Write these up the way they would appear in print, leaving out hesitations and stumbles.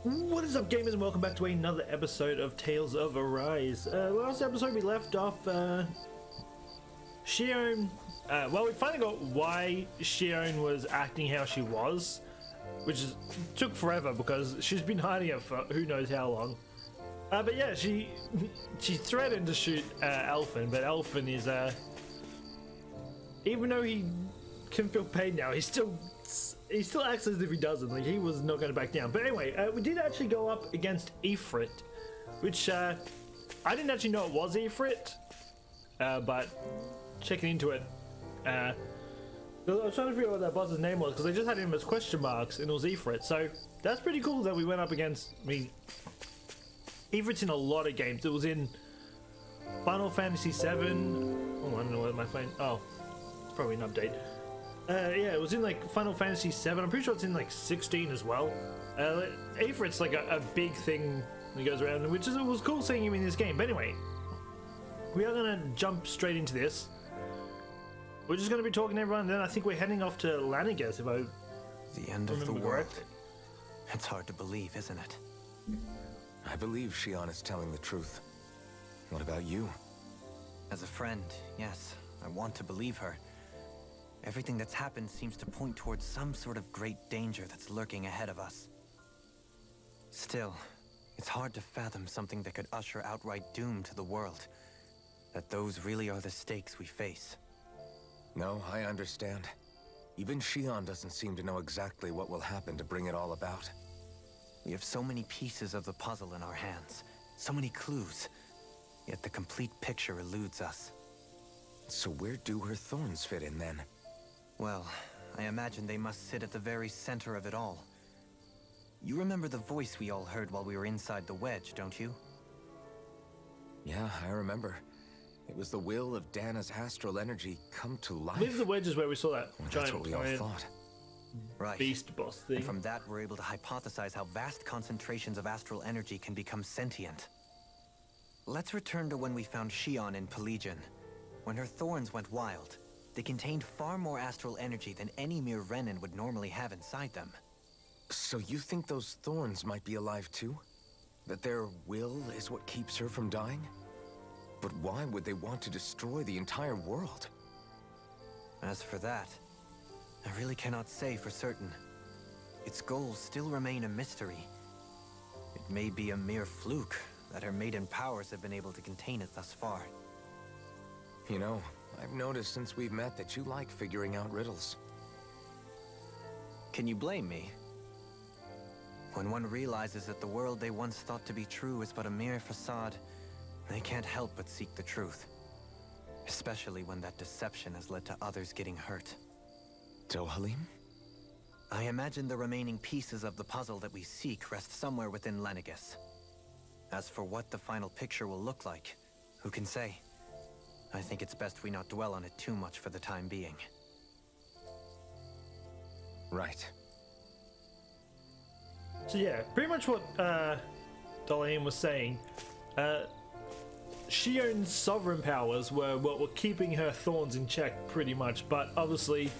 What is up, gamers, and welcome back to another episode of Tales of Arise. Last episode we left off, Shion, well, we finally got why Shion was acting how she was, took forever because she's been hiding it for who knows how long. But yeah, she threatened to shoot Elfin, but Elfin is, even though he can feel pain now, he still acts as if he doesn't. Like, he was not going to back down. But anyway, we did actually go up against Ifrit, which I didn't actually know it was Ifrit, but checking into it, I was trying to figure out what that boss's name was because they just had him as question marks and it was Ifrit. So that's pretty cool that we went up against. I mean, Ifrit's in a lot of games. It was in Final Fantasy VII. Oh, I don't know what my phone. Oh, it's probably an update. Yeah, it was in like Final Fantasy VII. I'm pretty sure it's in like 16 as well. Ifrit's like a big thing that goes around, which it was cool seeing him in this game. But anyway, we are gonna jump straight into this. We're just gonna be talking to everyone, and then I think we're heading off to Lenegis, if I The end of the world. It's hard to believe, isn't it? I believe Shion is telling the truth. What about you? As a friend, yes, I want to believe her. Everything that's happened seems to point towards some sort of great danger that's lurking ahead of us. Still, it's hard to fathom something that could usher outright doom to the world. That those really are the stakes we face. No, I understand. Even Shion doesn't seem to know exactly what will happen to bring it all about. We have so many pieces of the puzzle in our hands, so many clues, yet the complete picture eludes us. So where do her thorns fit in then? Well, I imagine they must sit at the very center of it all. You remember the voice we all heard while we were inside the wedge, don't you? Yeah, I remember. It was the will of Dahna's astral energy come to life. I believe the wedge is where we saw that Well, that's what we all giant thought. Right. beast boss thing. And from that, we're able to hypothesize how vast concentrations of astral energy can become sentient. Let's return to when we found Shion in Pillaging. When her thorns went wild, they contained far more astral energy than any mere Renan would normally have inside them. So you think those thorns might be alive too? That their will is what keeps her from dying? But why would they want to destroy the entire world? As for that, I really cannot say for certain. Its goals still remain a mystery. It may be a mere fluke that her maiden powers have been able to contain it thus far. You know, I've noticed since we've met that you like figuring out riddles. Can you blame me? When one realizes that the world they once thought to be true is but a mere facade, they can't help but seek the truth. Especially when that deception has led to others getting hurt. Dohalim? I imagine the remaining pieces of the puzzle that we seek rest somewhere within Lenegis. As for what the final picture will look like, who can say? I think it's best we not dwell on it too much for the time being. Right. So yeah, pretty much what Dahna was saying. Shion's sovereign powers were what were keeping her thorns in check, pretty much. But obviously,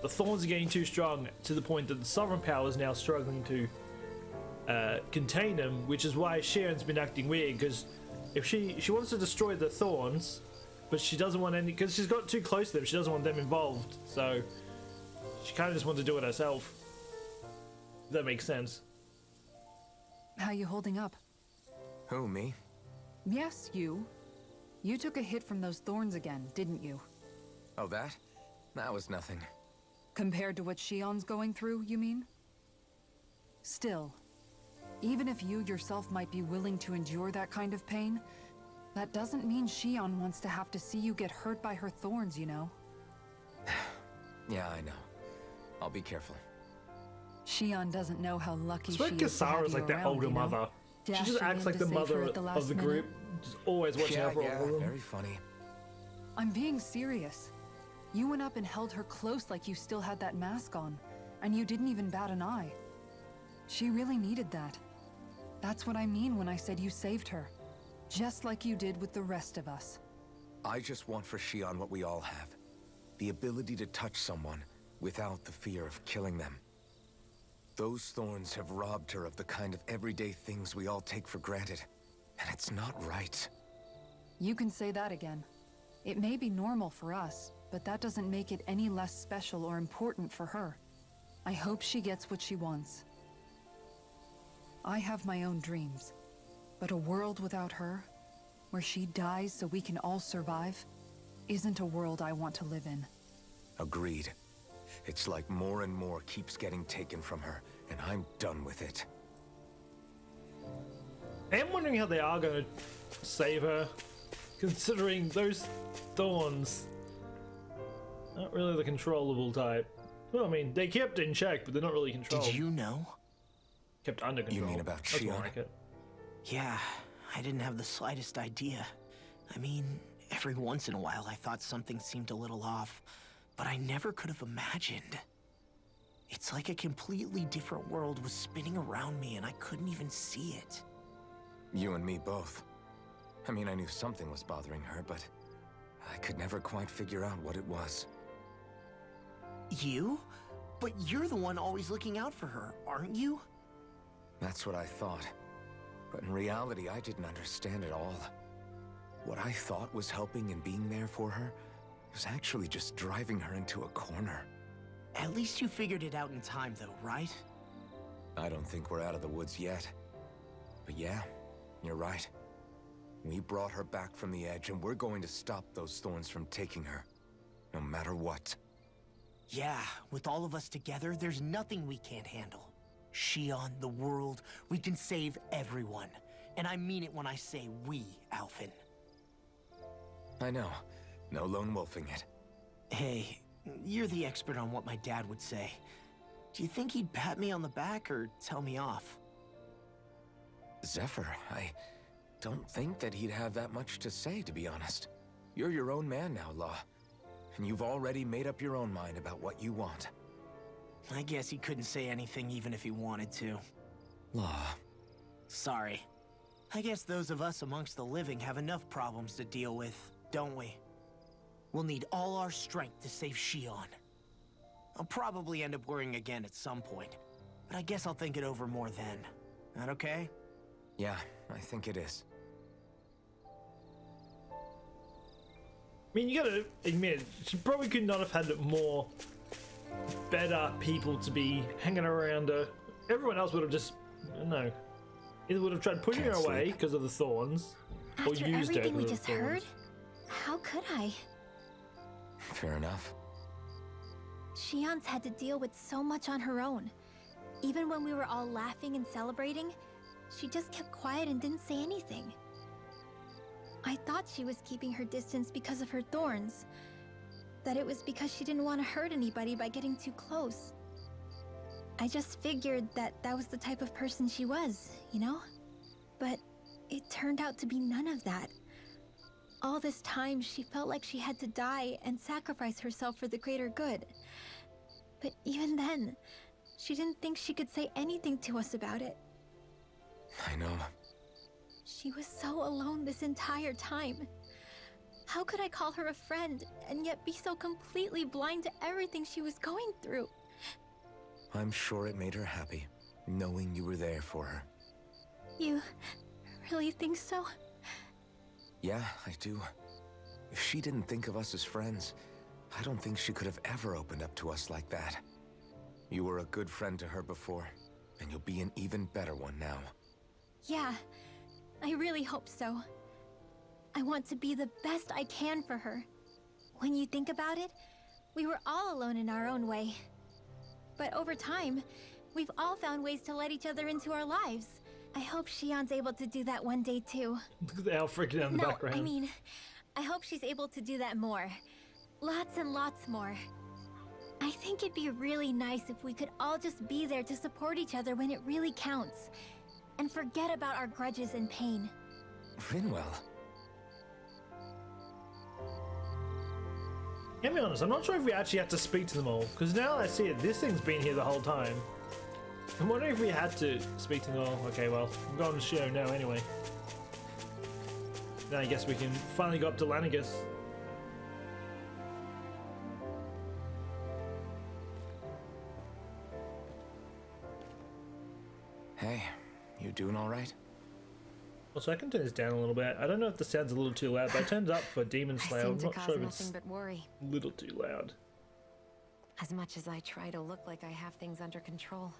the thorns are getting too strong to the point that the sovereign power is now struggling to contain them, which is why Shion's been acting weird. Because if she wants to destroy the thorns, but she doesn't want any, because she's got too close to them, she doesn't want them involved. So she kind of just wants to do it herself. If that makes sense. How you holding up? Who, me? Yes, you. You took a hit from those thorns again, didn't you? Oh, that? That was nothing. Compared to what Shion's going through, you mean? Still, even if you yourself might be willing to endure that kind of pain, that doesn't mean Shion wants to have to see you get hurt by her thorns, you know? Yeah, I know. I'll be careful. Shion doesn't know how lucky It's like she is to have Kasara's you like that around, older you know? mother. She just Dashing acts in like to the save mother her at the of last the minute. group, just always watching out for all of them. Very funny. I'm being serious. You went up and held her close like you still had that mask on, and you didn't even bat an eye. She really needed that. That's what I mean when I said you saved her. Just like you did with the rest of us. I just want for Shion what we all have. The ability to touch someone without the fear of killing them. Those thorns have robbed her of the kind of everyday things we all take for granted. And it's not right. You can say that again. It may be normal for us, but that doesn't make it any less special or important for her. I hope she gets what she wants. I have my own dreams, but a world without her, where she dies so we can all survive, isn't a world I want to live in. Agreed. It's like more and more keeps getting taken from her, and I'm done with it. I am wondering how they are going to save her, considering those thorns not really the controllable type. Well, I mean, they kept in check, but they're not really controlled. Did you know? Kept under control. You mean about That's more Shion? like it. Yeah, I didn't have the slightest idea. I mean, every once in a while I thought something seemed a little off, but I never could have imagined. It's like a completely different world was spinning around me and I couldn't even see it. You and me both. I mean, I knew something was bothering her, but I could never quite figure out what it was. You? But you're the one always looking out for her, aren't you? That's what I thought. But in reality, I didn't understand it all. What I thought was helping and being there for her was actually just driving her into a corner. At least you figured it out in time though, right? I don't think we're out of the woods yet. But yeah, you're right. We brought her back from the edge, and we're going to stop those thorns from taking her, no matter what. Yeah, with all of us together, there's nothing we can't handle. Shion, the world, we can save everyone. And I mean it when I say we, Alphen. I know. No lone wolfing it. Hey, you're the expert on what my dad would say. Do you think he'd pat me on the back or tell me off? Zephyr, I don't think that he'd have that much to say, to be honest. You're your own man now, Law. And you've already made up your own mind about what you want. I guess he couldn't say anything even if he wanted to. Law. Sorry. I guess those of us amongst the living have enough problems to deal with, don't we? We'll need all our strength to save Shion. I'll probably end up worrying again at some point, but I guess I'll think it over more then. That okay? Yeah, I think it is. I mean, you gotta admit, she probably could not have had more better people to be hanging around her. Everyone else would have just, I don't know, either would have tried pushing her Can't away sleep. because of the thorns, or After used her everything we because of just the thorns. heard, how could I? Fair enough. Shion's had to deal with so much on her own. Even when we were all laughing and celebrating, she just kept quiet and didn't say anything. I thought she was keeping her distance because of her thorns. That it was because she didn't want to hurt anybody by getting too close. I just figured that that was the type of person she was, you know? But it turned out to be none of that. All this time, she felt like she had to die and sacrifice herself for the greater good. But even then, she didn't think she could say anything to us about it. I know. She was so alone this entire time. How could I call her a friend and yet be so completely blind to everything she was going through? I'm sure it made her happy, knowing you were there for her. You really think so? Yeah, I do. If she didn't think of us as friends, I don't think she could have ever opened up to us like that. You were a good friend to her before, and you'll be an even better one now. Yeah, I really hope so. I want to be the best I can for her. When you think about it, we were all alone in our own way. But over time, we've all found ways to let each other into our lives. I hope Shion's able to do that one day too. Look at the owl freaking out in the No, background. I mean, I hope she's able to do that more. Lots and lots more. I think it'd be really nice if we could all just be there to support each other when it really counts. And forget about our grudges and pain. Rinwell. Get me honest, I'm not sure if we actually had to speak to them all, because now I see it, this thing's been here the whole time. I'm wondering if we had to speak to them all. Okay, well, I'm going to show now anyway. Now I guess we can finally go up to Lenegis. You doing all right? Also, I can turn this down a little bit. I don't know if the sound's a little too loud, but I turned it up for Demon I Slayer. seem I'm to not cause sure if it's nothing but worry. a little too loud. As much as I try to look like I have things under control,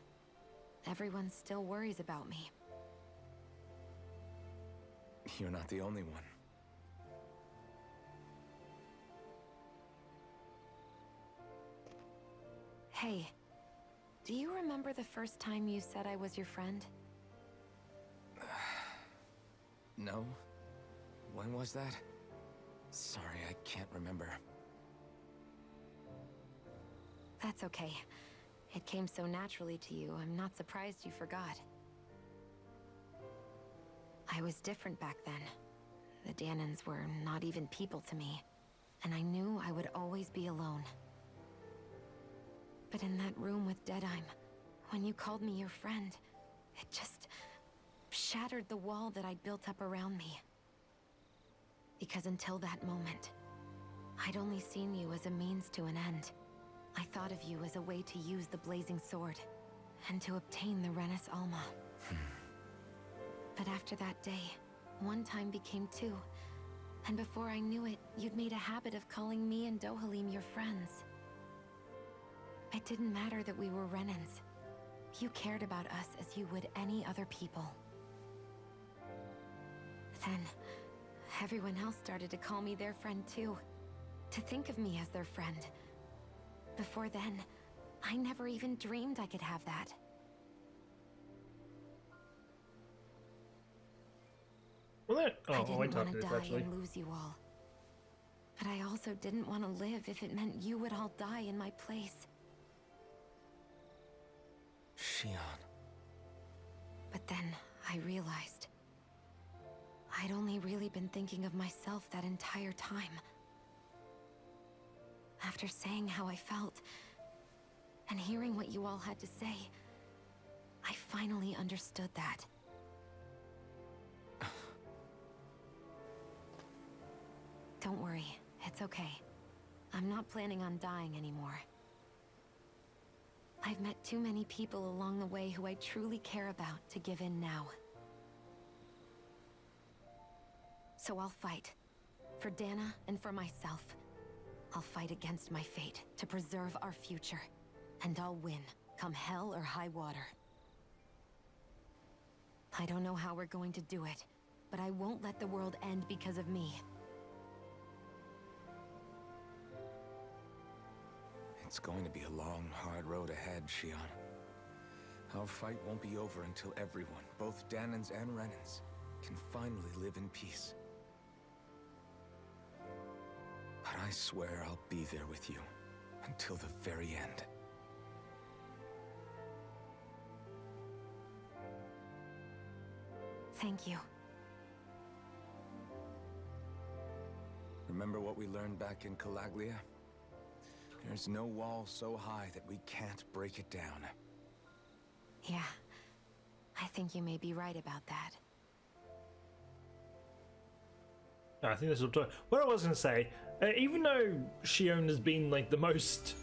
everyone still worries about me. You're not the only one. Hey, do you remember the first time you said I was your friend? No? When was that? Sorry, I can't remember. That's okay. It came so naturally to you, I'm not surprised you forgot. I was different back then. The Dahnans were not even people to me, and I knew I would always be alone. But in that room with Deadheim, when you called me your friend, it just shattered the wall that I'd built up around me. Because until that moment, I'd only seen you as a means to an end. I thought of you as a way to use the blazing sword, and to obtain the Renis Alma. But after that day, one time became two, and before I knew it, you'd made a habit of calling me and Dohalim your friends. It didn't matter that we were Renans. You cared about us as you would any other people. Then, everyone else started to call me their friend too. To think of me as their friend. Before then, I never even dreamed I could have that. Well, that, I oh, I didn't went want after to this die actually. and lose you all. But I also didn't want to live if it meant you would all die in my place. Shion. But then I realized I'd only really been thinking of myself that entire time. After saying how I felt, and hearing what you all had to say, I finally understood that. Don't worry, it's okay. I'm not planning on dying anymore. I've met too many people along the way who I truly care about to give in now. So I'll fight. For Dahna and for myself. I'll fight against my fate to preserve our future. And I'll win, come hell or high water. I don't know how we're going to do it, but I won't let the world end because of me. It's going to be a long, hard road ahead, Shion. Our fight won't be over until everyone, both Dahnans and Renans, can finally live in peace. But I swear I'll be there with you until the very end. Thank you. Remember what we learned back in Calaglia? There's no wall so high that we can't break it down. Yeah, I think you may be right about that. I think this will talk. What I was going to say, even though Shion has been like the most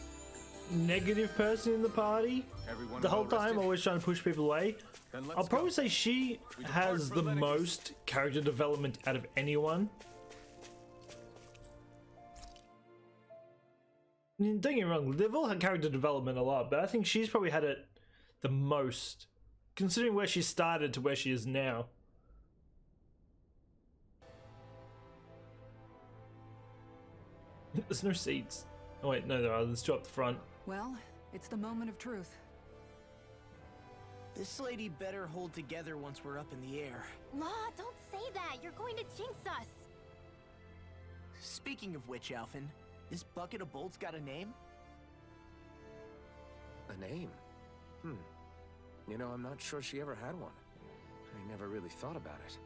negative person in the party Everyone the whole well time, rested? always trying to push people away, Then let's I'll probably go. say she We depart has for the Lenegis. most character development out of anyone. I mean, don't get me wrong, they've all had character development a lot, but I think she's probably had it the most, considering where she started to where she is now. There's no seats. Oh wait, no there are. There's two up the front. Well, it's the moment of truth. This lady better hold together once we're up in the air. La, don't say that. You're going to jinx us. Speaking of which, Alphen, this bucket of bolts got a name? A name? You know, I'm not sure she ever had one. I never really thought about it.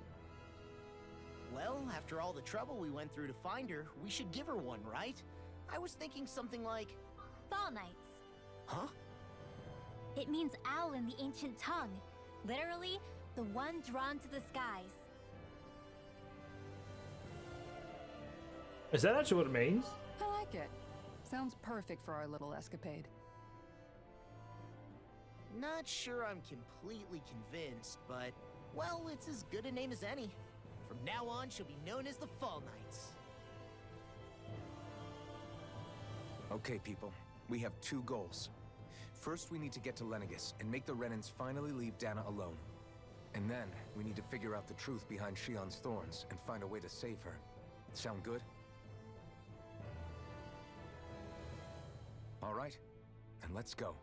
Well, after all the trouble we went through to find her, we should give her one, right? I was thinking something like... Fall Knights. Huh? It means owl in the ancient tongue. Literally, the one drawn to the skies. Is that actually what it means? I like it. Sounds perfect for our little escapade. Not sure I'm completely convinced, but, well, it's as good a name as any. From now on, she'll be known as the Fall Knights. Okay, people. We have two goals. First, we need to get to Lenegis and make the Renans finally leave Dahna alone. And then, we need to figure out the truth behind Shion's thorns and find a way to save her. Sound good? All right, then let's go.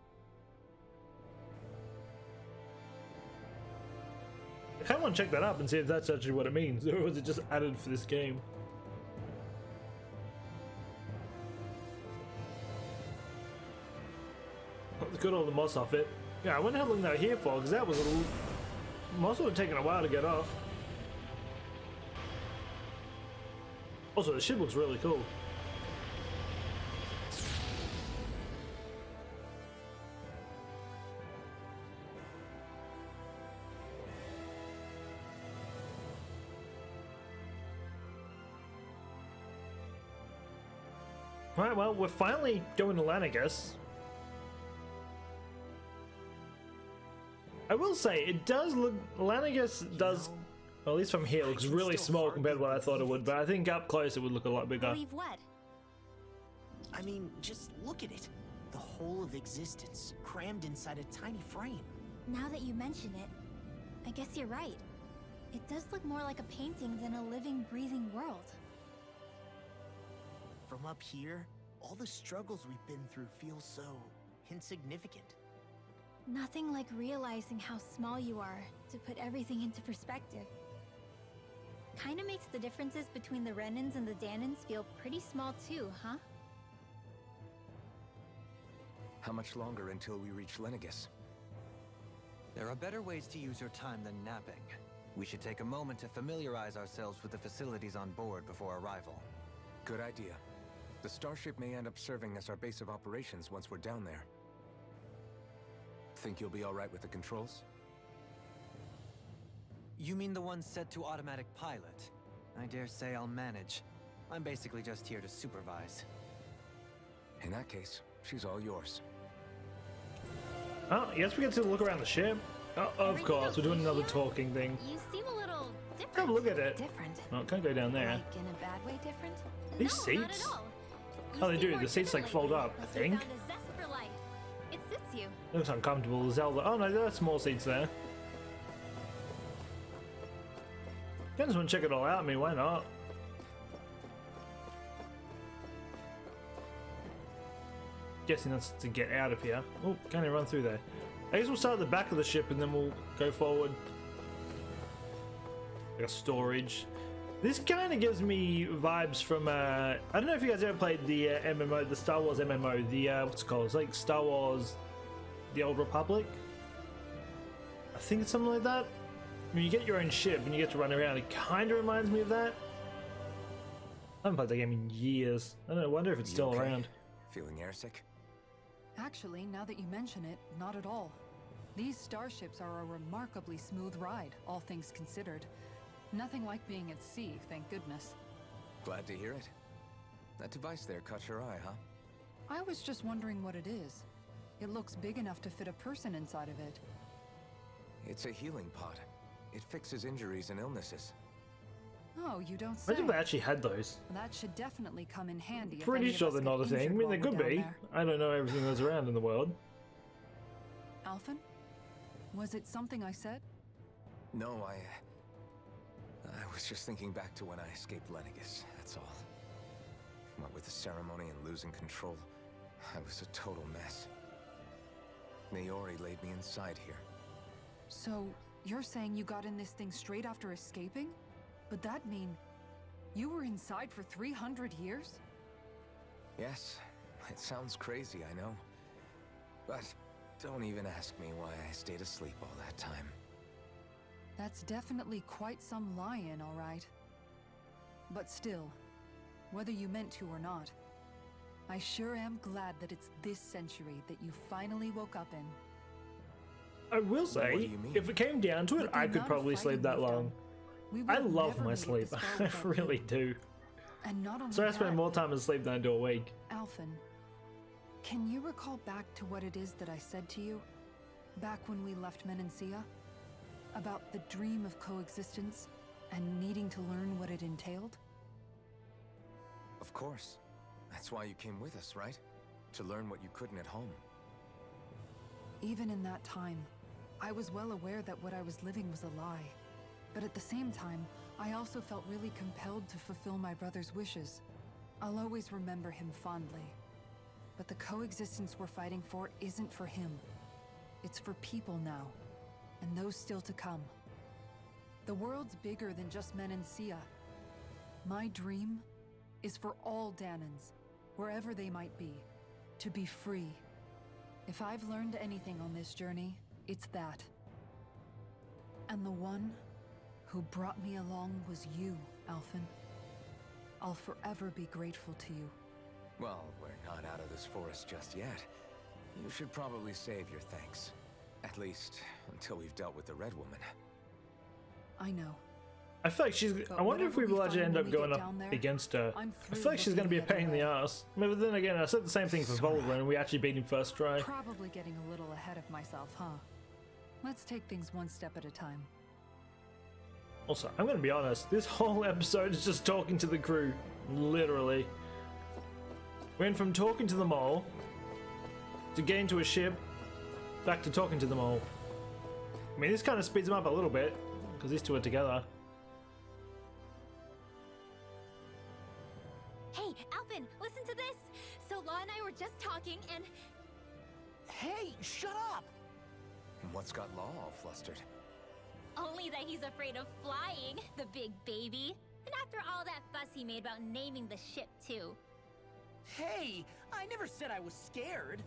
I kind of want to check that up and see if that's actually what it means, or was it just added for this game? Look at all the moss off it. Yeah, I wonder how long they were here for, because that was a little... Moss would have taken a while to get off. Also, the ship looks really cool. Right, well, we're finally going to Lenegis. I will say, it does look... Lenegis does... Well, at least from here, it looks really small compared to what I thought it would, but I think up close it would look a lot bigger. Believe what? I mean, just look at it. The whole of existence, crammed inside a tiny frame. Now that you mention it, I guess you're right. It does look more like a painting than a living, breathing world. From up here, all the struggles we've been through feel so insignificant. Nothing like realizing how small you are to put everything into perspective. Kinda makes the differences between the Renans and the Dahnans feel pretty small too, huh? How much longer until we reach Lenegis? There are better ways to use your time than napping. We should take a moment to familiarize ourselves with the facilities on board before arrival. Good idea. The starship may end up serving as our base of operations once we're down there. Think you'll be all right with the controls? You mean the one set to automatic pilot? I dare say I'll manage. I'm basically just here to supervise. In that case, she's all yours. Oh, yes, we get to look around the ship. Oh, of course, we're doing another talking thing. You seem a little different. Have a look at it. Different. Oh, can't go down there. Like in a bad way different? These No, not seats? at all. You Oh, they seem do. more The seats like different fold lately, up, I like you think. found a zest for life. It suits you. Looks uncomfortable. Zelda. Oh no, there are small seats there. I just want to check it all out. I mean, why not? Guessing that's to get out of here. Oh, can't even run through there. I guess we'll start at the back of the ship and then we'll go forward. Like a storage. This kind of gives me vibes from, I don't know if you guys ever played the MMO, the Star Wars MMO, the, what's it called? It's like Star Wars, the Old Republic? I think it's something like that. When you get your own ship and you get to run around, it kind of reminds me of that. I haven't played that game in years. I don't know, I wonder if it's You still okay? around. Feeling airsick? Actually, now that you mention it, not at all. These starships are a remarkably smooth ride, all things considered. Nothing like being at sea, thank goodness. Glad to hear it. That device there caught your eye, huh? I was just wondering what it is. It looks big enough to fit a person inside of it. It's a healing pod. It fixes injuries and illnesses. Oh, you don't say. Imagine if they actually had those. That should definitely come in handy. if Pretty any of sure us they're get not a thing. I injured mean, they while could we're be. down there. I don't know everything that's around in the world. Alphen? Was it something I said? No, I was just thinking back to when I escaped Lenegis, that's all. What with the ceremony and losing control, I was a total mess. Naori laid me inside here. So, you're saying you got in this thing straight after escaping? But that mean you were inside for 300 years? Yes, it sounds crazy, I know. But don't even ask me why I stayed asleep all that time. That's definitely quite some lie-in, all right. But still, whether you meant to or not, I sure am glad that it's this century that you finally woke up in. I will What say, do you mean? if it came down to it, With the I could amount of probably fighting sleep that we've done, long. we would I have love never my made it sleep. this far I without really you. do. And not only So I that, spend more time asleep than I do awake. Alphen, can you recall back to what it is that I said to you? Back when we left Menancia? About the dream of coexistence and needing to learn what it entailed? Of course. That's why you came with us, right? To learn what you couldn't at home. Even in that time, I was well aware that what I was living was a lie. But at the same time, I also felt really compelled to fulfill my brother's wishes. I'll always remember him fondly. But the coexistence we're fighting for isn't for him. It's for people now, and those still to come. The world's bigger than just Menancia. My dream is for all Dahnans, wherever they might be, to be free. If I've learned anything on this journey, it's that. And the one who brought me along was you, Alphen. I'll forever be grateful to you. Well, we're not out of this forest just yet. You should probably save your thanks. At least, until we've dealt with the Red Woman. I know. I feel like she's. I wonder if we will actually end up going up against her. I feel like she's going to be a pain in the ass. But then again, I said the same thing for Volver, and we actually beat him first try. Probably getting a little ahead of myself, huh? Let's take things one step at a time. Also, I'm going to be honest. This whole episode is just talking to the crew, literally. Went from talking to them all to getting to a ship, back to talking to them all. I mean, this kind of speeds them up a little bit because these two are together. Hey, Alphen, listen to this! So Law and I were just talking and... Hey, shut up! What's got Law all flustered? Only that he's afraid of flying, the big baby. And after all that fuss he made about naming the ship, too. Hey, I never said I was scared.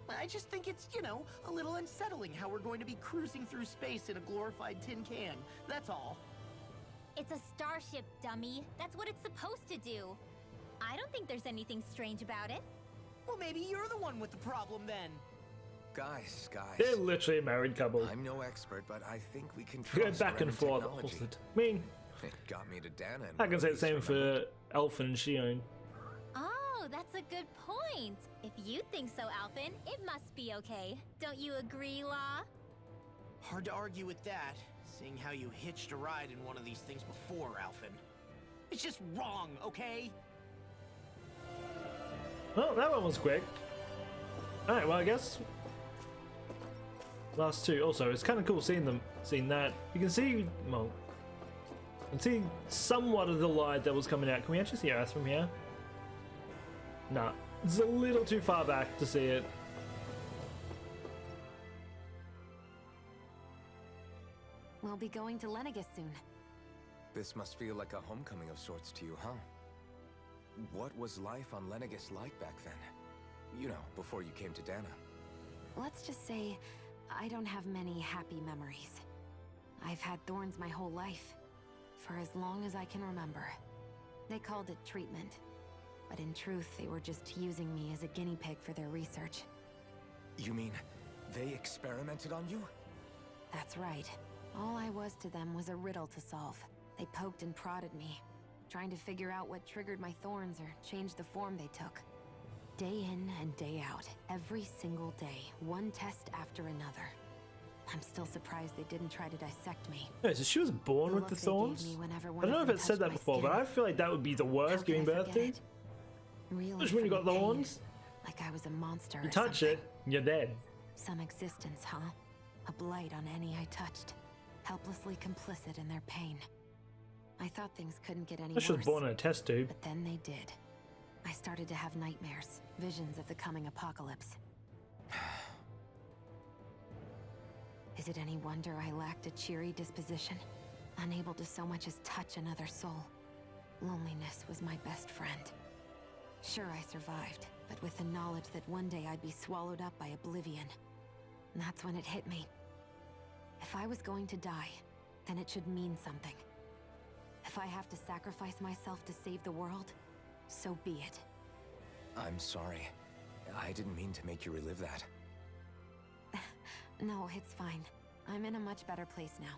I just think it's, you know, a little unsettling how we're going to be cruising through space in a glorified tin can. That's all. It's a starship, dummy. That's what it's supposed to do. I don't think there's anything strange about it. Well, maybe you're the one with the problem then. Guys. They're literally a married couple. I'm no expert, but I think we can We go trust back and Renan forth. technology. I mean, It got me to Dahna. I can say the same for Elfin and Shion. Oh, that's a good point. If you think so, Alphen, it must be okay. Don't you agree, Law? Hard to argue with that, seeing how you hitched a ride in one of these things before, Alphen. It's just wrong, okay? Well, that one was quick. Alright, well, I guess last two. Also, it's kind of cool seeing that. You can see, well, you can see somewhat of the light that was coming out. Can we actually see our ass from here? Nah, it's a little too far back to see it. We'll be going to Lenegis soon. This must feel like a homecoming of sorts to you, huh? What was life on Lenegis like back then? You know, before you came to Dahna. Let's just say, I don't have many happy memories. I've had thorns my whole life, for as long as I can remember. They called it treatment, but in truth, they were just using me as a guinea pig for their research. You mean, they experimented on you? That's right. All I was to them was a riddle to solve. They poked and prodded me, trying to figure out what triggered my thorns or changed the form they took. Day in and day out, every single day, one test after another. I'm still surprised they didn't try to dissect me. Yeah, so she was born with the look they gave thorns? me whenever I one don't know of if them it said touched that my before, but skin. I feel like that would be the How worst could I giving birth forget to. it? Reeling Just when you from got the pain, horns, like I was a monster you or touch something. it, you're dead. Some existence, huh? A blight on any I touched. Helplessly complicit in their pain. I thought things couldn't get any She was worse. born in a test tube. But then they did. I started to have nightmares, visions of the coming apocalypse. Is it any wonder I lacked a cheery disposition? Unable to so much as touch another soul. Loneliness was my best friend. Sure, I survived, but with the knowledge that one day I'd be swallowed up by oblivion. And that's when it hit me. If I was going to die, then it should mean something. If I have to sacrifice myself to save the world, so be it. I'm sorry. I didn't mean to make you relive that. No, it's fine. I'm in a much better place now.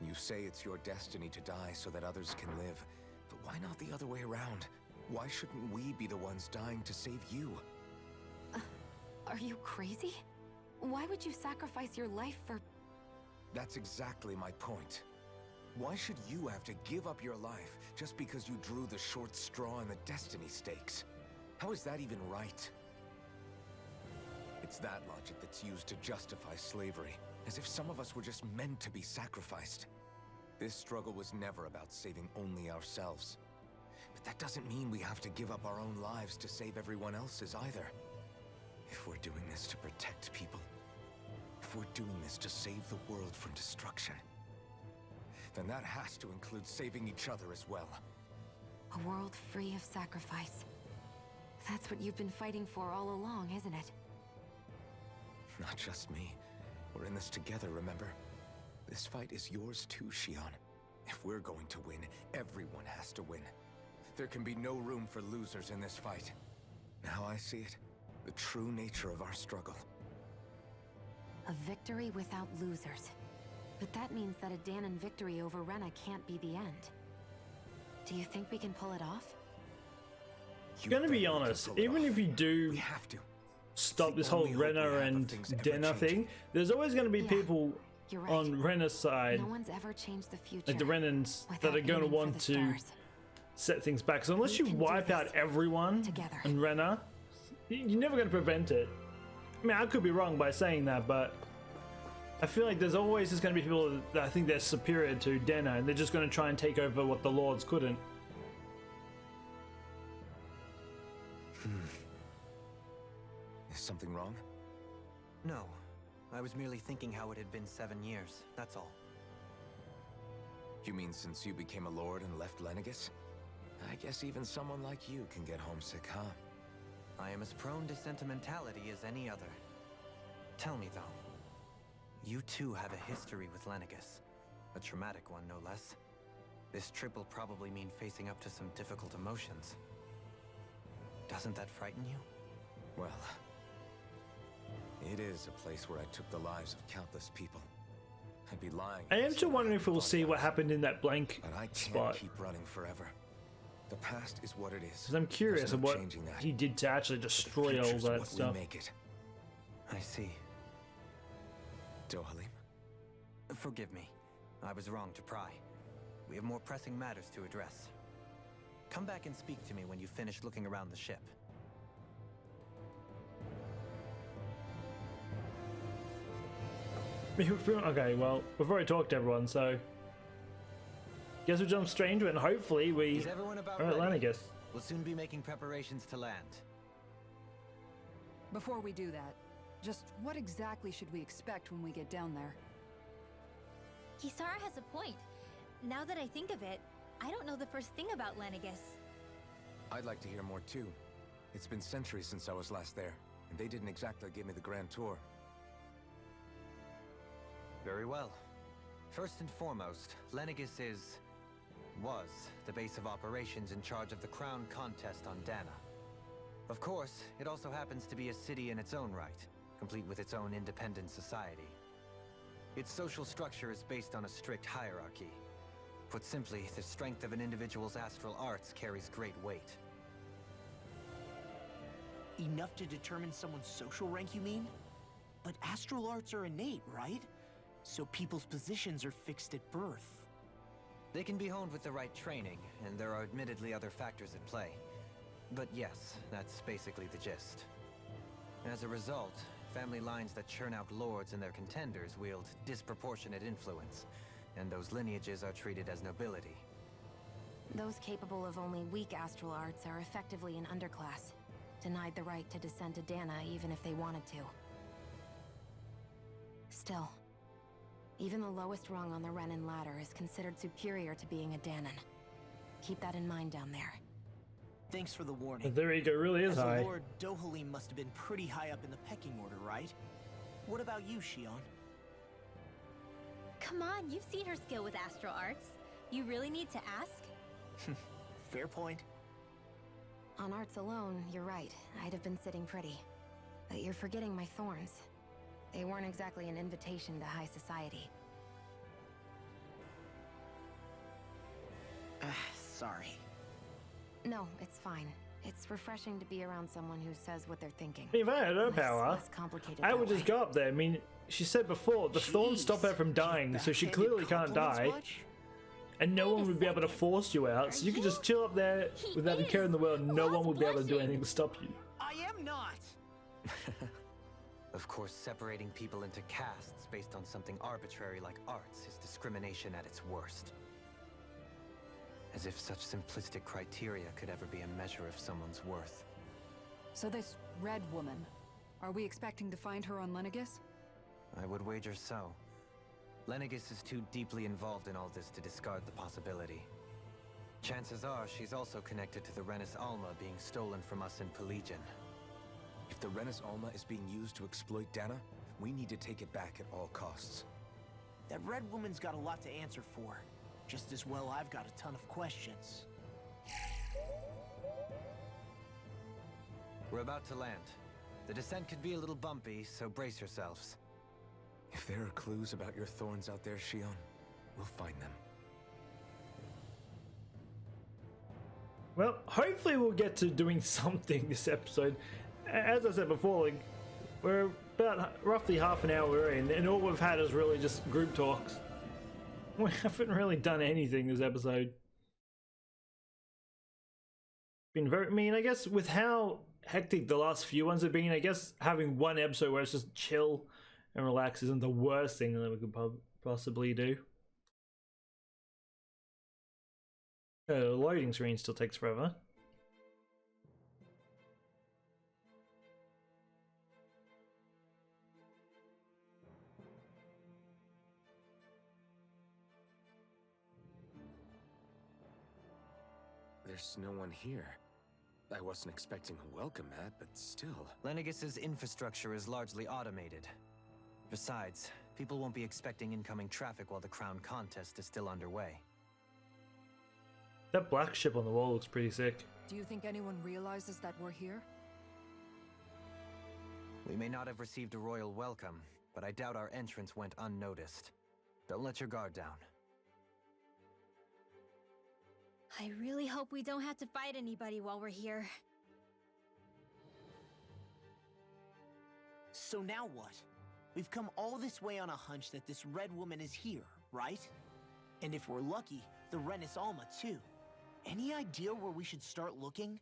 You say it's your destiny to die so that others can live. But why not the other way around? Why shouldn't we be the ones dying to save you? Are you crazy? Why would you sacrifice your life for... That's exactly my point. Why should you have to give up your life just because you drew the short straw in the destiny stakes? How is that even right? It's that logic that's used to justify slavery, as if some of us were just meant to be sacrificed. This struggle was never about saving only ourselves. But that doesn't mean we have to give up our own lives to save everyone else's either. If we're doing this to protect people, if we're doing this to save the world from destruction, then that has to include saving each other as well. A world free of sacrifice. That's what you've been fighting for all along, isn't it? Not just me. We're in this together, remember? This fight is yours too, Xion. If we're going to win, everyone has to win. There can be no room for losers in this fight. Now I see it. The true nature of our struggle. A victory without losers. But that means that a Dahnan victory over Rena can't be the end. Do you think we can pull it off? You Gonna bet be we can honest, pull it even off. if you do We have to. stop the this whole only hope we Rena have of and things ever Dahna thing, changing. there's always going to be Yeah, people you're right. on Rena's side, No one's ever changed the future. like the Renans, that without are going to aiming for want the to stars. set things back. So unless We you can do wipe out this everyone together. and Rena, you're never going to prevent it. I mean, I could be wrong by saying that, but I feel like there's always just going to be people that I think they're superior to Dahna, and they're just going to try and take over what the Lords couldn't. Is something wrong? No. I was merely thinking how it had been 7 years, that's all. You mean since you became a lord and left Lenegis? I guess even someone like you can get homesick, huh? I am as prone to sentimentality as any other. Tell me, though. You too have a history with Lenegis. A traumatic one, no less. This trip will probably mean facing up to some difficult emotions. Doesn't that frighten you? Well, it is a place where I took the lives of countless people. I'd be lying. I am if I still said wondering I if we'll thought see that. what happened in that blank But I can't spot. keep running forever. The past is what it is. Because I'm curious There's of no what changing that. he did to actually But the destroy all future's that what stuff. we make it. I see. Dohalim? Forgive me. I was wrong to pry. We have more pressing matters to address. Come back and speak to me when you've finished looking around the ship. Okay, well, we've already talked to everyone, so guess we'll jump straight into it, and hopefully we Is everyone about are at ready? Lenegis. We'll soon be making preparations to land. Before we do that, just what exactly should we expect when we get down there? Kisara has a point. Now that I think of it, I don't know the first thing about Lenegis. I'd like to hear more too. It's been centuries since I was last there, and they didn't exactly give me the grand tour. Very well. First and foremost, Lenegis was the base of operations in charge of the crown contest on Dahna. Of course, it also happens to be a city in its own right, complete with its own independent society. Its social structure is based on a strict hierarchy. Put simply, the strength of an individual's astral arts carries great weight. Enough to determine someone's social rank, you mean? But astral arts are innate, right? So people's positions are fixed at birth. They can be honed with the right training, and there are admittedly other factors at play. But yes, that's basically the gist. As a result, family lines that churn out lords and their contenders wield disproportionate influence, and those lineages are treated as nobility. Those capable of only weak astral arts are effectively an underclass, denied the right to descend to Dahna even if they wanted to. Still, even the lowest rung on the Renan ladder is considered superior to being a Dahnan. Keep that in mind down there. Thanks for the warning. Their ego really is As high. a lord, Dohalim must have been pretty high up in the pecking order, right? What about you, Xion? Come on, you've seen her skill with astral arts. You really need to ask? Fair point. On arts alone, you're right. I'd have been sitting pretty. But you're forgetting my thorns. They weren't exactly an invitation to high society. Sorry. No, it's fine. It's refreshing to be around someone who says what they're thinking. If I had her power, Less complicated I that would just way. go up there. I mean, she said before, the thorns stop her from dying, so she clearly can't die. And no one would be able to force you out, so you could just chill up there without a care in the world, and no one would be able to do anything to stop you. I am not. Of course, separating people into castes based on something arbitrary like arts is discrimination at its worst. As if such simplistic criteria could ever be a measure of someone's worth. So this red woman, are we expecting to find her on Lenegis? I would wager so. Lenegis is too deeply involved in all this to discard the possibility. Chances are she's also connected to the Renis Alma being stolen from us in pillaging. If the Renis Alma is being used to exploit Dahna, we need to take it back at all costs. That red woman's got a lot to answer for. Just as well I've got a ton of questions. We're about to land. The descent could be a little bumpy, so brace yourselves. If there are clues about your thorns out there, Shion, we'll find them. Well, hopefully we'll get to doing something this episode. As I said before, like, we're about roughly half an hour in, and all we've had is really just group talks. We haven't really done anything this episode. Been very, I mean, I guess with how hectic the last few ones have been, I guess having one episode where it's just chill and relax isn't the worst thing that we could possibly do. The loading screen still takes forever. There's no one here. I wasn't expecting a welcome mat, but still. Lenegis's infrastructure is largely automated. Besides, people won't be expecting incoming traffic while the crown contest is still underway. That black ship on the wall looks pretty sick. Do you think anyone realizes that we're here? We may not have received a royal welcome, but I doubt our entrance went unnoticed. Don't let your guard down. I really hope we don't have to fight anybody while we're here. So now what? We've come all this way on a hunch that this red woman is here, right? And if we're lucky, the Renis Alma too. Any idea where we should start looking?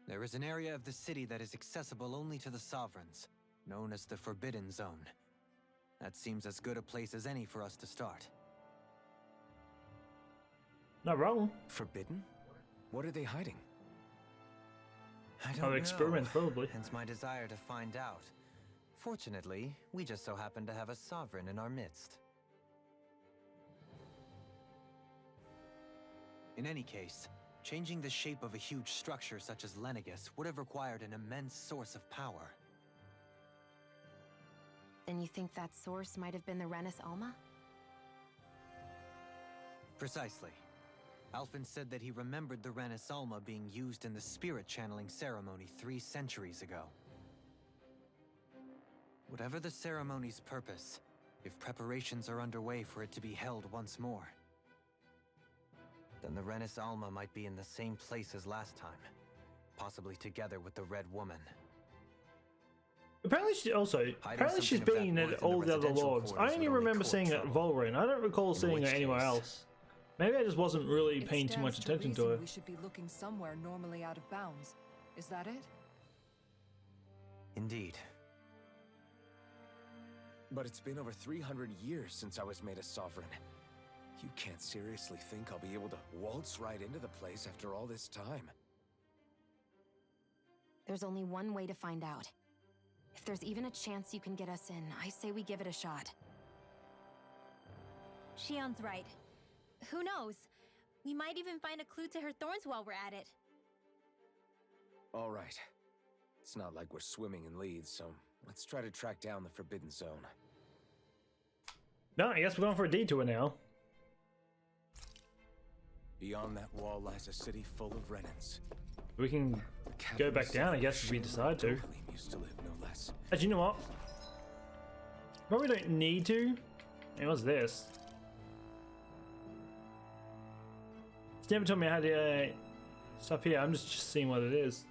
There is an area of the city that is accessible only to the sovereigns, known as the Forbidden Zone. That seems as good a place as any for us to start. Not wrong. Forbidden? What are they hiding? I don't know. Experiments, probably. Hence my desire to find out. Fortunately, we just so happen to have a sovereign in our midst. In any case, changing the shape of a huge structure such as Lenegis would have required an immense source of power. Then you think that source might have been the Renis Alma? Precisely. Alphen said that he remembered the Renis Alma being used in the spirit channeling ceremony 3 centuries ago. Whatever the ceremony's purpose, if preparations are underway for it to be held once more, then the Renis Alma might be in the same place as last time, possibly together with the Red Woman. Apparently she's been at all the other lords. I only remember seeing her at Vol'jin. I don't recall seeing her anywhere else. Maybe I just wasn't really paying too much attention to her. We should be looking somewhere normally out of bounds. Is that it? Indeed. But it's been over 300 years since I was made a sovereign. You can't seriously think I'll be able to waltz right into the place after all this time. There's only one way to find out. If there's even a chance you can get us in, I say we give it a shot. Shion's right. Who knows? We might even find a clue to her thorns while we're at it. All right. It's not like we're swimming in leads, so let's try to track down the Forbidden Zone. No, I guess we're going for a detour now. Beyond that wall lies a city full of Renans. We can go back down, I guess, if we decide to. Used to live, no less. As you know what? Probably don't need to. Hey, what's this? It's never told me how to stuff here. I'm just seeing what it is.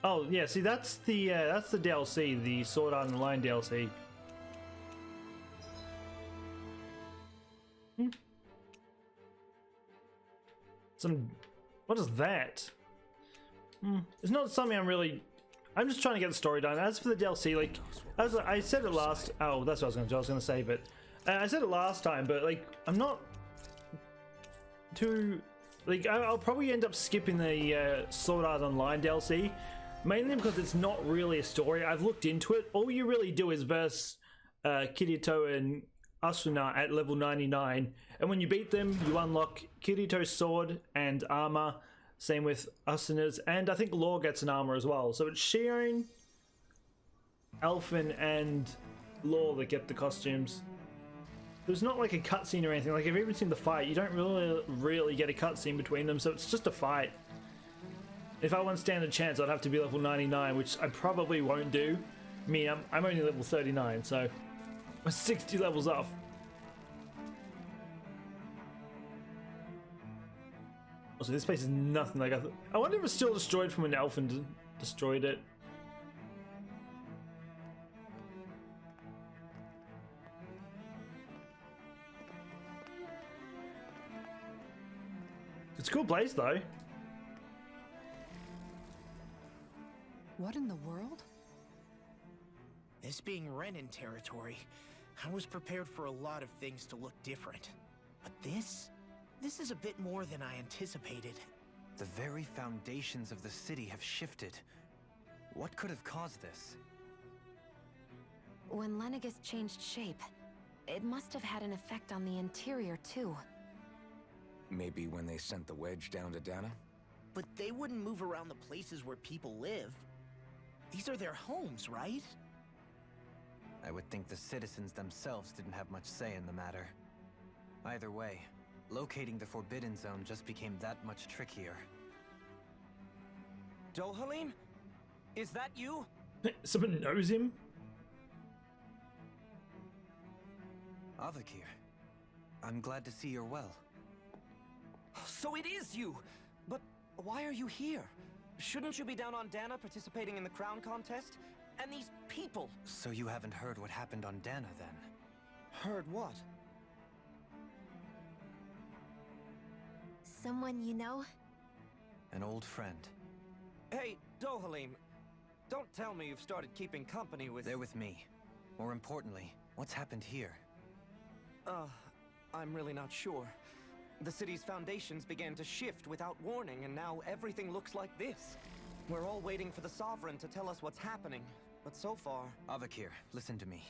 Oh yeah, see that's the DLC, the Sword Art Online DLC. What is that? It's not something I'm just trying to get the story done. As for the DLC, like, as I said it last, oh, that's what I was gonna say, but I said it last time, but like, I'm not too, like, I'll probably end up skipping the Sword Art Online DLC, mainly because it's not really a story. I've looked into it. All you really do is verse Kirito and Asuna at level 99, and when you beat them, you unlock Kirito's sword and armor. Same with Asuna's, and I think Law gets an armor as well. So it's Shion, Elfin, and Law that get the costumes. There's not like a cutscene or anything. Like, if you've even seen the fight, you don't really get a cutscene between them, so it's just a fight. If I want to stand a chance, I'd have to be level 99, which I probably won't do. Me, I'm only level 39, so I'm 60 levels off. Also, this place is nothing like I thought. I wonder if it's still destroyed from when Elfin destroyed it. It's a cool place, though. What in the world? This being Renan territory, I was prepared for a lot of things to look different. But this is a bit more than I anticipated. The very foundations of the city have shifted. What could have caused this? When Lenegis changed shape, it must have had an effect on the interior too. Maybe when they sent the wedge down to Dahna? But they wouldn't move around the places where people live. These are their homes, right? I would think the citizens themselves didn't have much say in the matter. Either way, locating the Forbidden Zone just became that much trickier. Dohalim? Is that you? Someone knows him? Avakir, I'm glad to see you're well. So it is you! But why are you here? Shouldn't you be down on Dahna participating in the crown contest? And these people! So you haven't heard what happened on Dahna then? Heard what? Someone you know? An old friend. Hey, Dohalim, don't tell me you've started keeping company with... They're with me. More importantly, what's happened here? I'm really not sure. The city's foundations began to shift without warning, and now everything looks like this. We're all waiting for the Sovereign to tell us what's happening, but so far... Avakir, listen to me.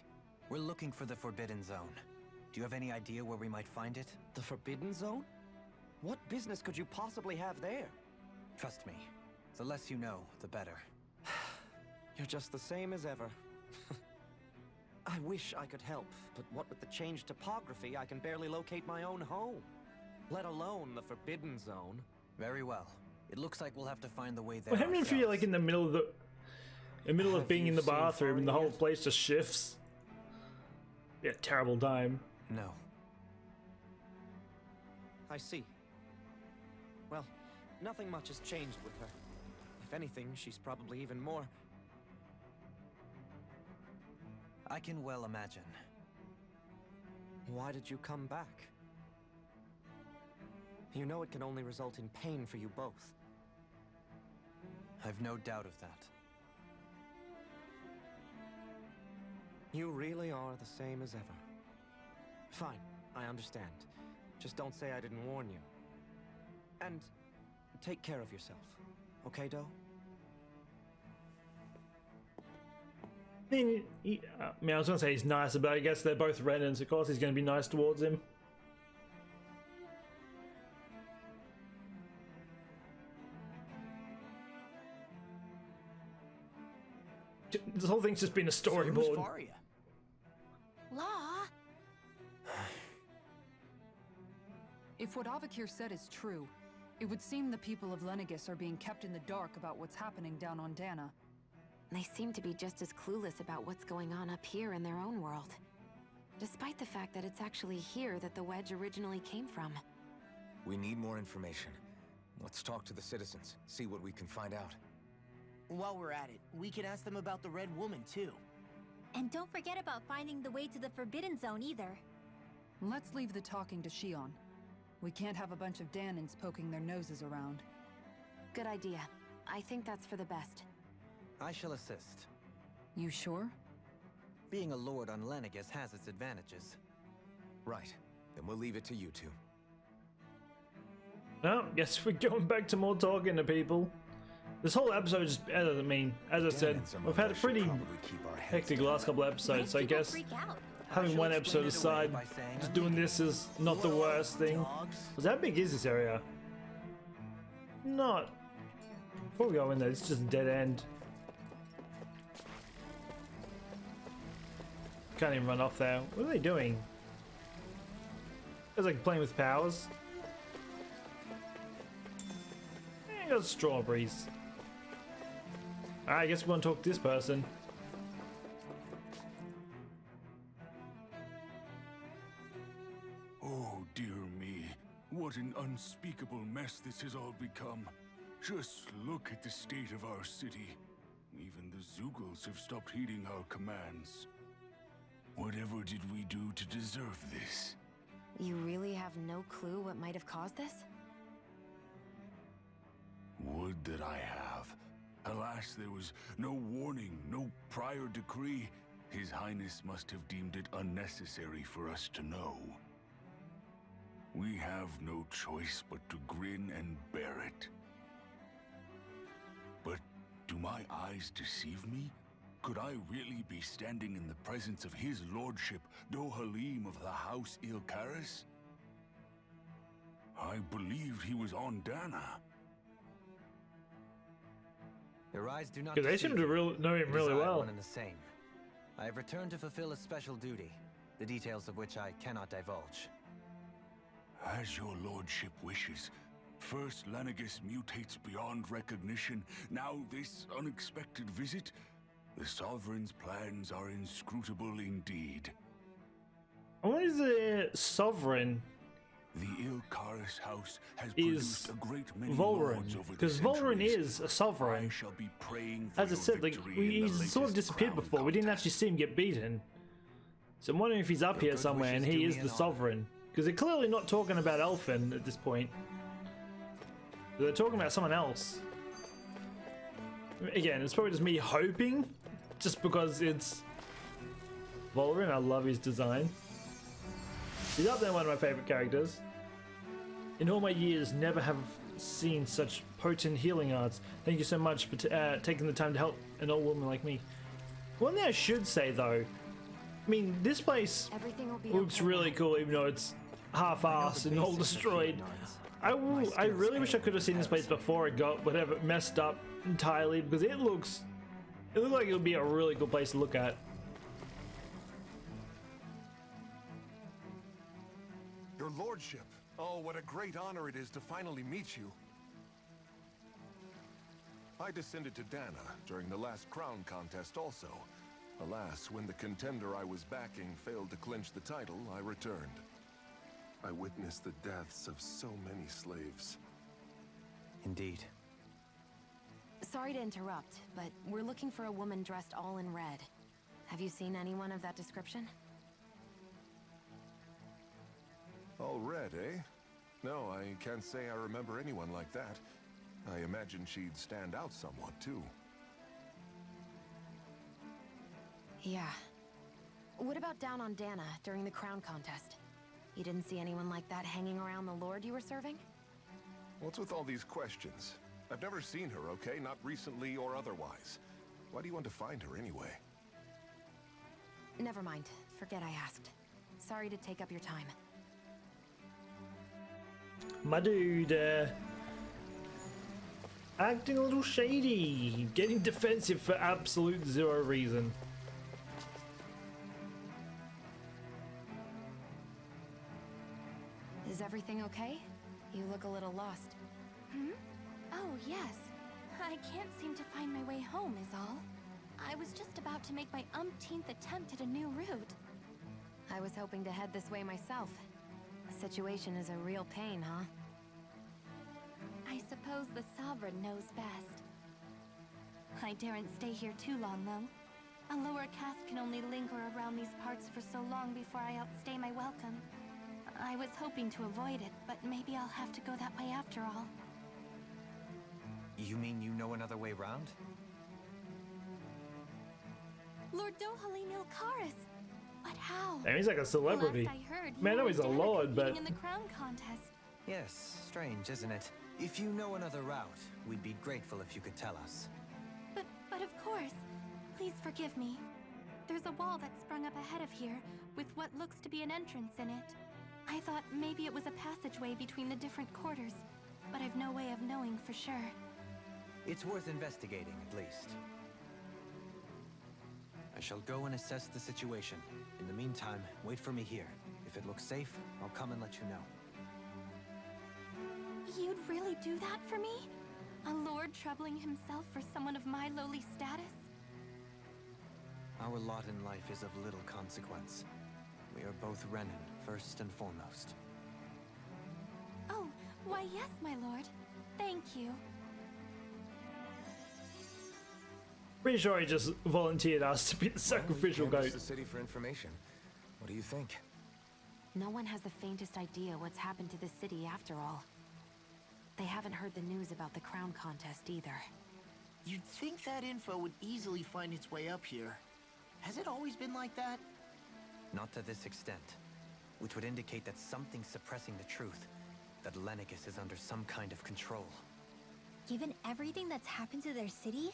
We're looking for the Forbidden Zone. Do you have any idea where we might find it? The Forbidden Zone? What business could you possibly have there? Trust me. The less you know, the better. You're just the same as ever. I wish I could help, but what with the changed topography, I can barely locate my own home. Let alone the Forbidden Zone. Very well. It looks like we'll have to find the way there. What happened if you're like in the middle of being in the bathroom and the whole place just shifts? Yeah, terrible time. No. I see. Well, nothing much has changed with her. If anything, she's probably even more... I can well imagine. Why did you come back? You know it can only result in pain for you both. I've no doubt of that. You really are the same as ever. Fine, I understand. Just don't say I didn't warn you. And take care of yourself, okay, Doe? I mean, I was gonna say he's nice, but I guess they're both Renans. Of course, he's gonna be nice towards him. This whole thing's just been a storyboard. So who's Faria? Law? If what Avakir said is true, it would seem the people of Lenegis are being kept in the dark about what's happening down on They seem to be just as clueless about what's going on up here in their own world. Despite the fact that it's actually here that the wedge originally came from. We need more information. Let's talk to the citizens, see what we can find out. While we're at it, we can ask them about the Red Woman, too. And don't forget about finding the way to the Forbidden Zone either. Let's leave the talking to Shion. We can't have a bunch of Dahnans poking their noses around. Good idea. I think that's for the best. I shall assist. You sure? Being a lord on Lenegis has its advantages. Right. Then we'll leave it to you two. Well, guess we're going back to more talking to people. This whole episode just, as I said, we've had a pretty hectic last couple of episodes, so I guess having one episode aside, just doing this is not the worst thing. Because how big is this area? Not. Before we go in there, it's just a dead end. Can't even run off there. What are they doing? It's like playing with powers. I got strawberries. I guess we want to talk to this person. Oh dear me, what an unspeakable mess this has all become. Just look at the state of our city. Even the Zeugles have stopped heeding our commands. Whatever did we do to deserve this? You really have no clue what might have caused this? Would that I have. Alas, there was no warning, no prior decree. His Highness must have deemed it unnecessary for us to know. We have no choice but to grin and bear it. But do my eyes deceive me? Could I really be standing in the presence of his lordship, Dohalim of the House Ilkaris? I believed he was on Dahna. Your eyes do not Because they seem deceive to you. know him It is really I, well. one and the same. I have returned to fulfill a special duty, the details of which I cannot divulge. As your lordship wishes. First Lenegis mutates beyond recognition, now this unexpected visit. The Sovereign's plans are inscrutable indeed. What is the Sovereign? The Ilkaris house has Is produced a great many Volrin, lords over the because Volrin centuries. is a sovereign. I shall be praying for As I your said, like victory in the he's sort of latest disappeared crown before. We didn't actually contest. see him get beaten. So I'm wondering if he's up Your here good somewhere and wishes he do is me the an honor. Sovereign. Because they're clearly not talking about Elfin at this point. They're talking about someone else. Again, it's probably just me hoping, just because it's Volrin. I love his design. He's up there, one of my favorite characters. In all my years, never have seen such potent healing arts. Thank you so much for taking the time to help an old woman like me. One thing I should say though, I mean, this place Everything will be looks okay really now. cool, even though it's half-assed and all destroyed. I really wish I could have seen this place before it got whatever messed up entirely, because it looked like it would be a really cool place to look at. Your lordship. Oh, what a great honor it is to finally meet you. I descended to Dahna during the last crown contest also. Alas, when the contender I was backing failed to clinch the title, I returned. I witnessed the deaths of so many slaves. Indeed. Sorry to interrupt, but we're looking for a woman dressed all in red. Have you seen anyone of that description? All red, eh? No, I can't say I remember anyone like that. I imagine she'd stand out somewhat, too. Yeah. What about down on Dahna during the crown contest? You didn't see anyone like that hanging around the lord you were serving? What's with all these questions? I've never seen her, okay? Not recently or otherwise. Why do you want to find her anyway? Never mind. Forget I asked. Sorry to take up your time. My dude, acting a little shady, getting defensive for absolute zero reason. Is everything okay? You look a little lost. Oh, yes. I can't seem to find my way home, is all. I was just about to make my umpteenth attempt at a new route. I was hoping to head this way myself. The situation is a real pain, huh? I suppose the Sovereign knows best. I daren't stay here too long, though. A lower caste can only linger around these parts for so long before I outstay my welcome. I was hoping to avoid it, but maybe I'll have to go that way after all. You mean you know another way round? Lord Dohalim Ilkaris! But how? Damn, he's like a celebrity. Last I heard, Man, I you know and he's a Dahna lord, but competing in the crown contest. Yes, strange, isn't it? If you know another route, we'd be grateful if you could tell us. But of course. Please forgive me. There's a wall that sprung up ahead of here, with what looks to be an entrance in it. I thought maybe it was a passageway between the different quarters, but I've no way of knowing for sure. It's worth investigating, at least. I shall go and assess the situation. In the meantime, wait for me here. If it looks safe, I'll come and let you know. You'd really do that for me? A lord troubling himself for someone of my lowly status? Our lot in life is of little consequence. We are both Renan, first and foremost. Oh, why yes, my lord. Thank you. pretty sure he just volunteered us to be the sacrificial Well, we goat. canvassed the city for information. What do you think? No one has the faintest idea what's happened to the city after all. They haven't heard the news about the crown contest either. You'd think that info would easily find its way up here. Has it always been like that? Not to this extent, which would indicate that something's suppressing the truth, that Lenegis is under some kind of control. Given everything that's happened to their city,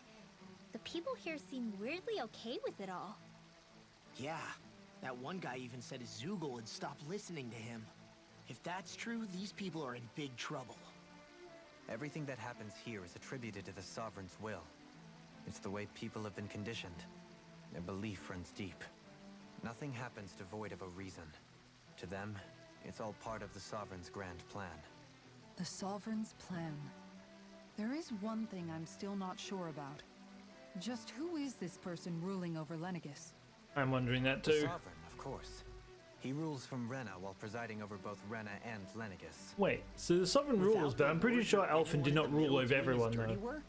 the people here seem weirdly okay with it all. Yeah, that one guy even said Zoogle had stopped listening to him. If that's true, these people are in big trouble. Everything that happens here is attributed to the Sovereign's will. It's the way people have been conditioned. Their belief runs deep. Nothing happens devoid of a reason. To them, it's all part of the Sovereign's grand plan. The Sovereign's plan. There is one thing I'm still not sure about. Just who is this person ruling over Lenegis? I'm wondering that The too. Sovereign, of course. He rules from Rena while presiding over both Rena and Lenegis. Wait, so the Sovereign rules, but I'm pretty sure Alphen did not rule over everyone though. Work?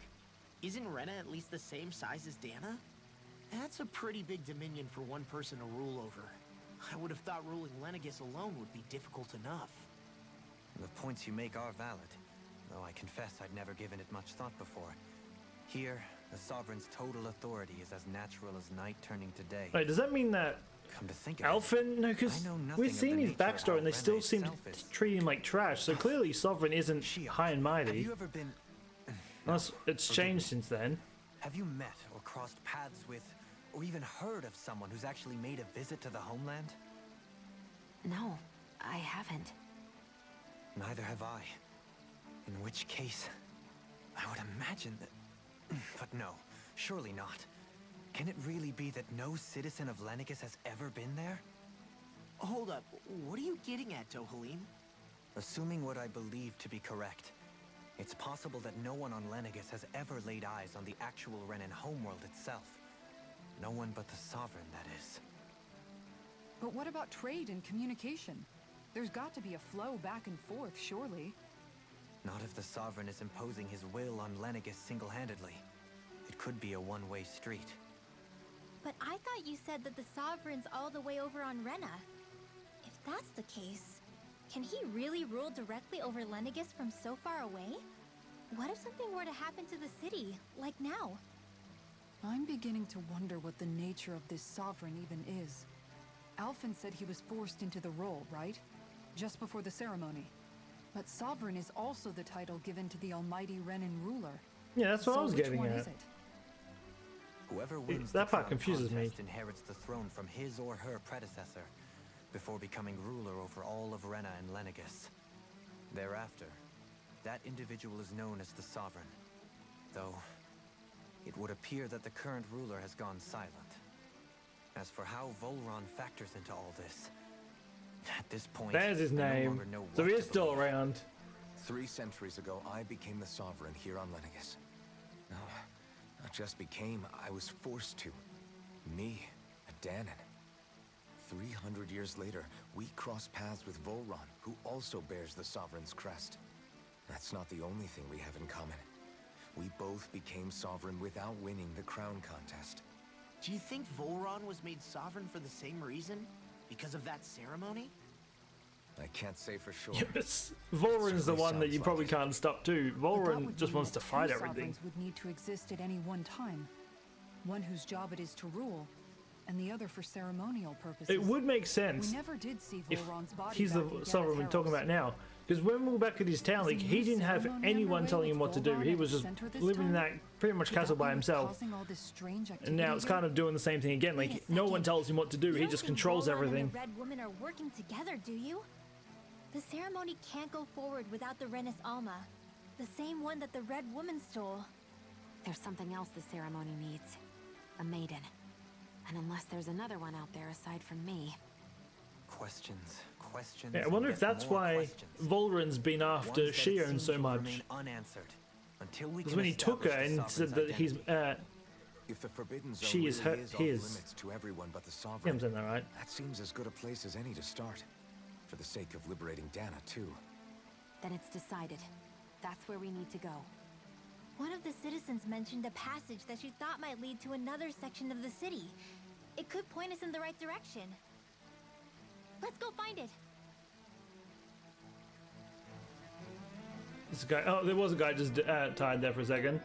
Isn't Rena at least the same size as Dahna? That's a pretty big dominion for one person to rule over. I would have thought ruling Lenegis alone would be difficult enough. The points you make are valid, though I confess I'd never given it much thought before. Here, the Sovereign's total authority is as natural as night turning to day. Wait, does that mean that Come to think of Alphen? No, because I know nothing we've of seen the his nature of backstory how and they still Rena seem to itself is. treat him like trash, so clearly Sovereign isn't high and Have mighty. you ever been... Unless it's changed since then. Have you met or crossed paths with, or even heard of someone who's actually made a visit to the homeland? No, I haven't. Neither have I. In which case, I would imagine that... But no, surely not. Can it really be that no citizen of Lenegis has ever been there? Hold up, what are you getting at, Dohalim? Assuming what I believe to be correct, it's possible that no one on Lenegis has ever laid eyes on the actual Renan homeworld itself. No one but the Sovereign, that is. But what about trade and communication? There's got to be a flow back and forth, surely. Not if the Sovereign is imposing his will on Lenegis single-handedly. It could be a one-way street. But I thought you said that the Sovereign's all the way over on Rena. If that's the case, can he really rule directly over Lenegis from so far away? What if something were to happen to the city, like now? I'm beginning to wonder what the nature of this Sovereign even is. Alphen said he was forced into the role, right? Just before the ceremony. But Sovereign is also the title given to the almighty Renan ruler. Yeah, that's what So I was which getting one at. is it? Whoever wins that the part crown confuses me. contest inherits the throne from his or her predecessor, before becoming ruler over all of Rena and Lenegis. Thereafter, that individual is known as the Sovereign, though it would appear that the current ruler has gone silent. As for how Volron factors into all this, at this point, There's his I no name. longer know So what he to is still believe. around. 3 centuries ago, I became the Sovereign here on Lenegis. No, not just became, I was forced to. Me, a Dahnan. 300 years later, we cross paths with Volron, who also bears the Sovereign's crest. That's not the only thing we have in common. We both became Sovereign without winning the crown contest. Do you think Volron was made sovereign for the same reason? Because of that ceremony? I can't say for sure. Yes, Volron's the one that you probably can't stop too. But that Volron would just mean wants that to fight two everything. sovereigns would need to exist at any one time. One whose job it is to rule, and the other for ceremonial purposes. It would make sense We never did see if Volron's body he's back the in Gareth sovereign we're talking Harrow's. about now. Because when we were back at his town, like, Is a he new didn't have ceremony anyone underway telling him with what to do. Volron He at was the just center this living in time? that pretty much Could castle that by be what's himself. causing all this strange And now it's activity kind of doing the same thing again. Wait a Like, no one second. tells him what to do. You He don't just think controls Volron everything. and the Red Woman are working together, do you? The ceremony can't go forward without the Renis Alma, the same one that the Red Woman stole. There's something else the ceremony needs. A maiden. And unless there's another one out there aside from me... Questions, questions. Yeah, I wonder and if yet that's more why questions. Volron's been after Ones that it Shion seems so will much. remain unanswered until we Because can when he took her establish the and said Sovereign's that he's identity. If the Forbidden Zone She really is her- is off his. limits to everyone but the Yeah, Sovereign, I'm saying that right. that seems as good a place as any to start. For the sake of liberating Dahna, too. Then it's decided. That's where we need to go. One of the citizens mentioned a passage that she thought might lead to another section of the city. It could point us in the right direction. Let's go find it. This guy. Oh, there was a guy just tied there for a second.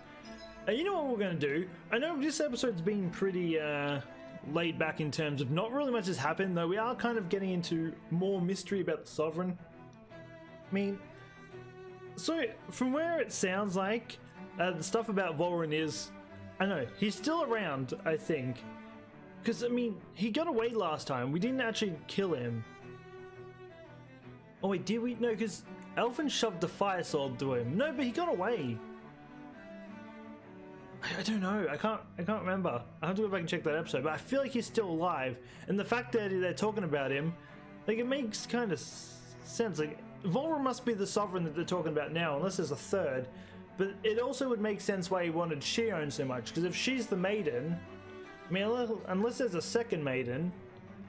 You know what we're gonna do? I know this episode's been pretty laid back in terms of not really much has happened, though we are kind of getting into more mystery about the Sovereign. I mean, so from where it sounds like the stuff about Volron is, I know he's still around. I think, because I mean he got away last time. We didn't actually kill him. Oh wait, did we? No, because Elfin shoved the fire sword to him. No, but he got away. I don't know. I can't remember. I have to go back and check that episode. But I feel like he's still alive, and the fact that they're talking about him, like, it makes kind of sense. Like, Volron must be the Sovereign that they're talking about now, unless there's a third. But it also would make sense why he wanted Shion so much, because if she's the maiden, I mean, unless there's a second maiden,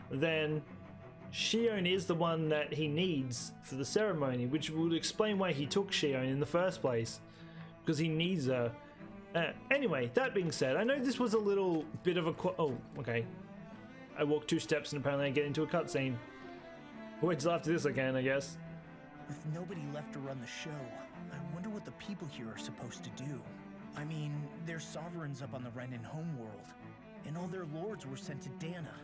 then Shion is the one that he needs for the ceremony, which would explain why he took Shion in the first place, because he needs her. Anyway, that being said, I know this was a little bit of a oh, okay. I walk 2 steps and apparently I get into a cutscene. Wait till after this again, I guess. With nobody left to run the show, I wonder what the people here are supposed to do. I mean, there's sovereigns up on the Renan homeworld, and all their lords were sent to Dahna.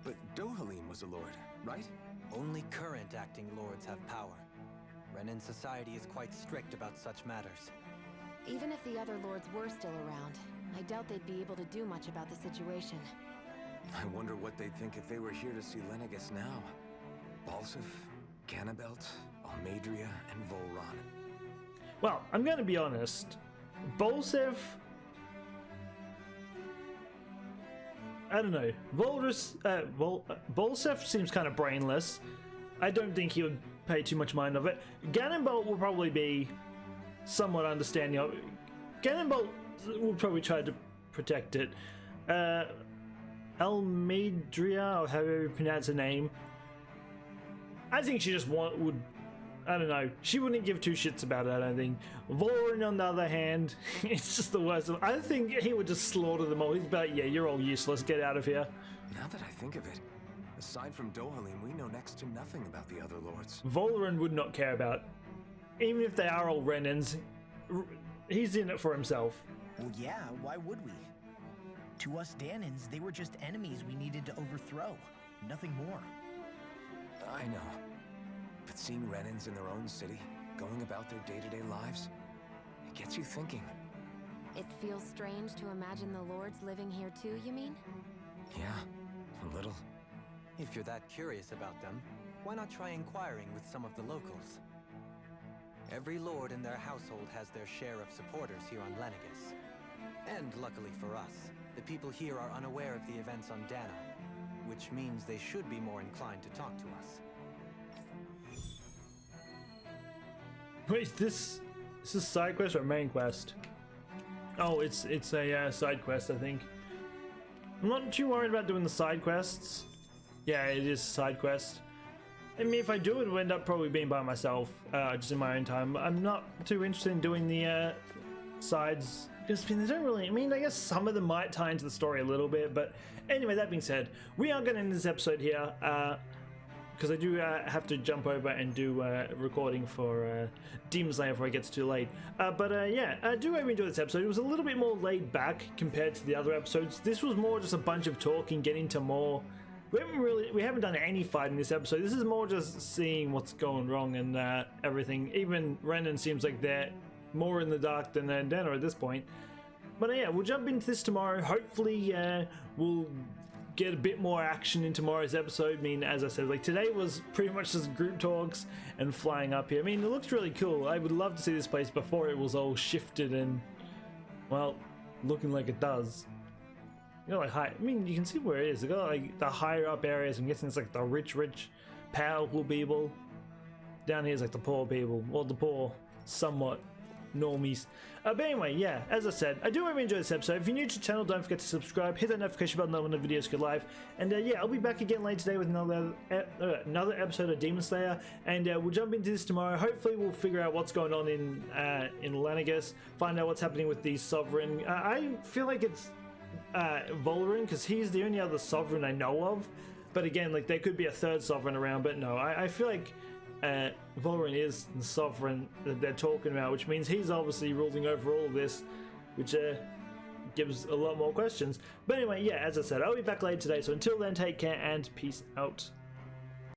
But Dohalim was a lord, right? Only current acting lords have power. Renan society is quite strict about such matters. Even if the other lords were still around, I doubt they'd be able to do much about the situation. I wonder what they'd think if they were here to see Lenegis now. Balsif, Cannibelt, Almadria, and Volron. Well, I'm going to be honest. Balsif, I don't know. Balsif seems kind of brainless. I don't think he would pay too much mind of it. Cannibelt will probably be somewhat understanding of it. Cannonbolt will probably try to protect it. Almadria, or however you pronounce her name, I think she just would, I don't know, she wouldn't give 2 shits about it, I don't think. Volron, on the other hand, it's just the worst. I think he would just slaughter them all. He'd be like, yeah, you're all useless, get out of here. Now that I think of it, aside from Dohalim, we know next to nothing about the other lords. Volron would not care about, even if they are all Renans, he's in it for himself. Well, yeah, why would we? To us Dahnans, they were just enemies we needed to overthrow. Nothing more. I know. But seeing Renans in their own city, going about their day-to-day lives, it gets you thinking. It feels strange to imagine the lords living here too, you mean? Yeah, a little. If you're that curious about them, why not try inquiring with some of the locals? Every lord in their household has their share of supporters here on Lenegis. And luckily for us, the people here are unaware of the events on Dahna, which means they should be more inclined to talk to us. Wait, is this side quest or main quest? Oh, it's a side quest, I think. I'm not too worried about doing the side quests. Yeah, it is a side quest. I mean, if I do, it would end up probably being by myself, just in my own time. I'm not too interested in doing the sides, because they don't really, I mean, I guess some of them might tie into the story a little bit, but anyway, that being said, we are going to end this episode here, because I do have to jump over and do recording for Demon Slayer before it gets too late. Yeah, I do hope you enjoyed this episode. It was a little bit more laid back compared to the other episodes. This was more just a bunch of talking, getting to more. We haven't done any fight in this episode. This is more just seeing what's going wrong and everything. Even Rena seems like they're more in the dark than Dahna at this point. But yeah, we'll jump into this tomorrow. Hopefully, we'll get a bit more action in tomorrow's episode. I mean, as I said, like today was pretty much just group talks and flying up here. I mean, it looks really cool. I would love to see this place before it was all shifted and, well, looking like it does. You know, like high. I mean, you can see where it is. They got like the higher up areas. I'm guessing it's like the rich, powerful people. Down here is like the poor people, or the poor, somewhat normies. But anyway, yeah, as I said, I do hope you enjoyed this episode. If you're new to the channel, don't forget to subscribe, hit that notification button when the videos go live. And yeah, I'll be back again later today with another episode of Demon Slayer, and we'll jump into this tomorrow. Hopefully, we'll figure out what's going on in Lenegis, find out what's happening with the Sovereign. I feel like it's Valoran, because he's the only other Sovereign I know of. But again, like there could be a third Sovereign around, but no, I feel like Valoran is the Sovereign that they're talking about, which means he's obviously ruling over all of this, which gives a lot more questions. But anyway, yeah, as I said, I'll be back later today, so until then, take care and peace out.